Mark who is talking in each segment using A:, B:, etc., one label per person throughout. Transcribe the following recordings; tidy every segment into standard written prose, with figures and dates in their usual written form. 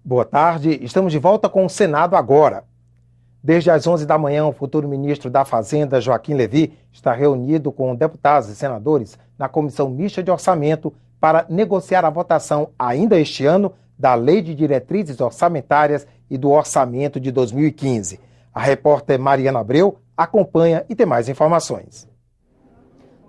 A: Boa tarde, estamos de volta com o Senado agora. Desde as 11 da manhã, o futuro ministro da Fazenda, Joaquim Levy, está reunido com deputados e senadores na Comissão Mista de Orçamento para negociar a votação ainda este ano da Lei de Diretrizes Orçamentárias e do Orçamento de 2015. A repórter Mariana Abreu acompanha e tem mais informações.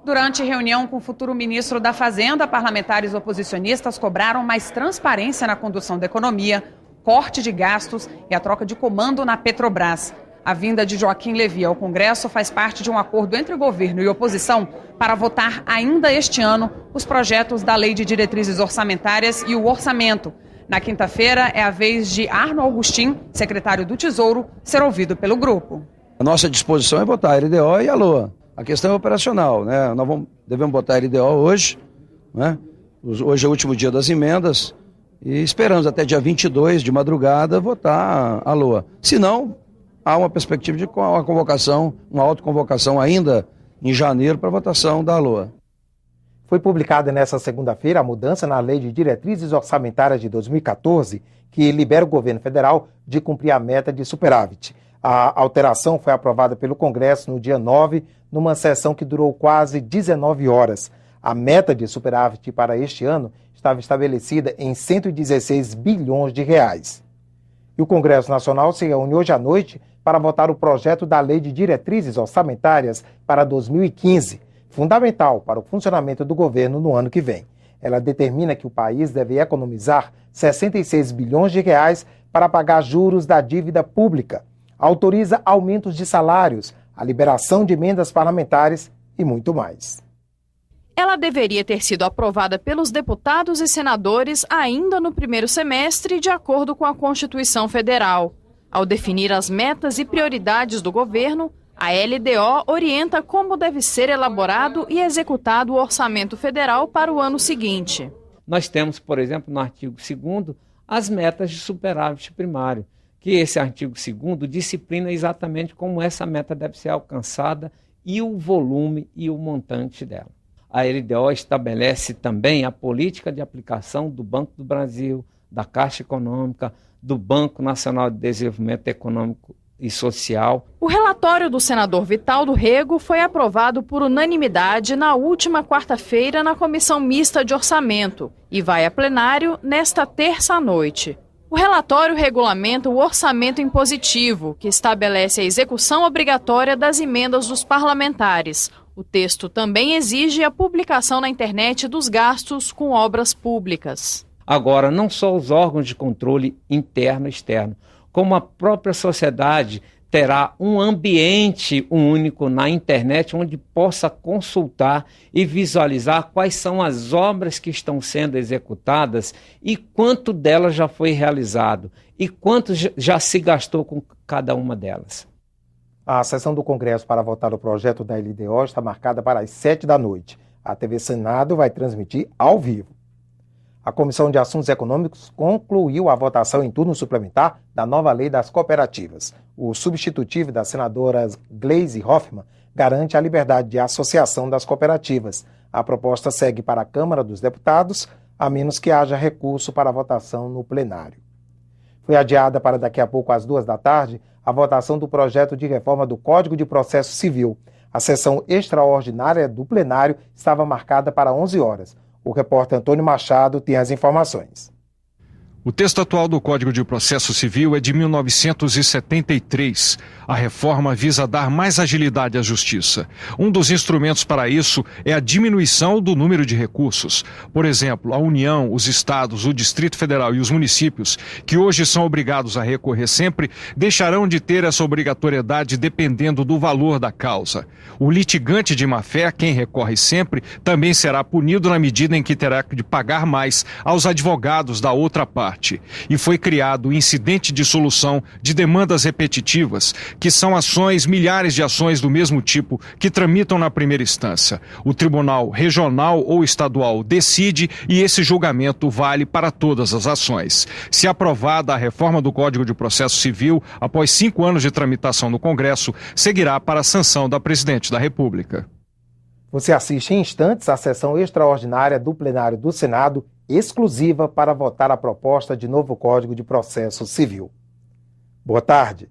B: Durante reunião com o futuro ministro da Fazenda, parlamentares oposicionistas cobraram mais transparência na condução da economia, corte de gastos e a troca de comando na Petrobras. A vinda de Joaquim Levy ao Congresso faz parte de um acordo entre governo e oposição para votar ainda este ano os projetos da Lei de Diretrizes Orçamentárias e o Orçamento. Na quinta-feira é a vez de Arno Augustin, secretário do Tesouro, ser ouvido pelo grupo.
C: A nossa disposição é votar a LDO e a LOA. A questão é operacional, né? Nós devemos botar a LDO hoje, né? Hoje é o último dia das emendas e esperamos até dia 22 de madrugada votar a LOA. Se não, há uma perspectiva de uma convocação, uma autoconvocação ainda em janeiro para votação da LOA.
A: Foi publicada nesta segunda-feira a mudança na Lei de Diretrizes Orçamentárias de 2014, que libera o governo federal de cumprir a meta de superávit. A alteração foi aprovada pelo Congresso no dia 9, numa sessão que durou quase 19 horas. A meta de superávit para este ano estava estabelecida em 116 bilhões de reais. E o Congresso Nacional se reúne hoje à noite para votar o projeto da Lei de Diretrizes Orçamentárias para 2015, fundamental para o funcionamento do governo no ano que vem. Ela determina que o país deve economizar 66 bilhões de reais para pagar juros da dívida pública. Autoriza aumentos de salários, a liberação de emendas parlamentares e muito mais.
D: Ela deveria ter sido aprovada pelos deputados e senadores ainda no primeiro semestre, de acordo com a Constituição Federal. Ao definir as metas e prioridades do governo, a LDO orienta como deve ser elaborado e executado o orçamento federal para o ano seguinte.
E: Nós temos, por exemplo, no artigo 2º, as metas de superávit primário, que esse artigo 2º disciplina exatamente como essa meta deve ser alcançada e o volume e o montante dela. A LDO estabelece também a política de aplicação do Banco do Brasil, da Caixa Econômica, do Banco Nacional de Desenvolvimento Econômico e Social.
D: O relatório do senador Vitaldo Rego foi aprovado por unanimidade na última quarta-feira na Comissão Mista de Orçamento e vai a plenário nesta terça-noite. O relatório regulamenta o orçamento impositivo, que estabelece a execução obrigatória das emendas dos parlamentares. O texto também exige a publicação na internet dos gastos com obras públicas.
E: Agora, não só os órgãos de controle interno e externo, como a própria sociedade terá um ambiente único na internet onde possa consultar e visualizar quais são as obras que estão sendo executadas e quanto delas já foi realizado e quanto já se gastou com cada uma delas.
A: A sessão do Congresso para votar o projeto da LDO está marcada para as 7 da noite. A TV Senado vai transmitir ao vivo. A Comissão de Assuntos Econômicos concluiu a votação em turno suplementar da nova lei das cooperativas. O substitutivo da senadora Gleisi Hoffmann garante a liberdade de associação das cooperativas. A proposta segue para a Câmara dos Deputados, a menos que haja recurso para a votação no plenário. Foi adiada para daqui a pouco, às 2 da tarde, a votação do projeto de reforma do Código de Processo Civil. A sessão extraordinária do plenário estava marcada para 11 horas. O repórter Antônio Machado tem as informações.
F: O texto atual do Código de Processo Civil é de 1973. A reforma visa dar mais agilidade à justiça. Um dos instrumentos para isso é a diminuição do número de recursos. Por exemplo, a União, os estados, o Distrito Federal e os municípios, que hoje são obrigados a recorrer sempre, deixarão de ter essa obrigatoriedade dependendo do valor da causa. O litigante de má-fé, quem recorre sempre, também será punido na medida em que terá de pagar mais aos advogados da outra parte. E foi criado o incidente de solução de demandas repetitivas, que são milhares de ações do mesmo tipo que tramitam na primeira instância. O tribunal regional ou estadual decide e esse julgamento vale para todas as ações. Se aprovada a reforma do Código de Processo Civil, após 5 anos de tramitação no Congresso, seguirá para a sanção da Presidente da República.
A: Você assiste em instantes a sessão extraordinária do plenário do Senado, exclusiva para votar a proposta de novo Código de Processo Civil. Boa tarde.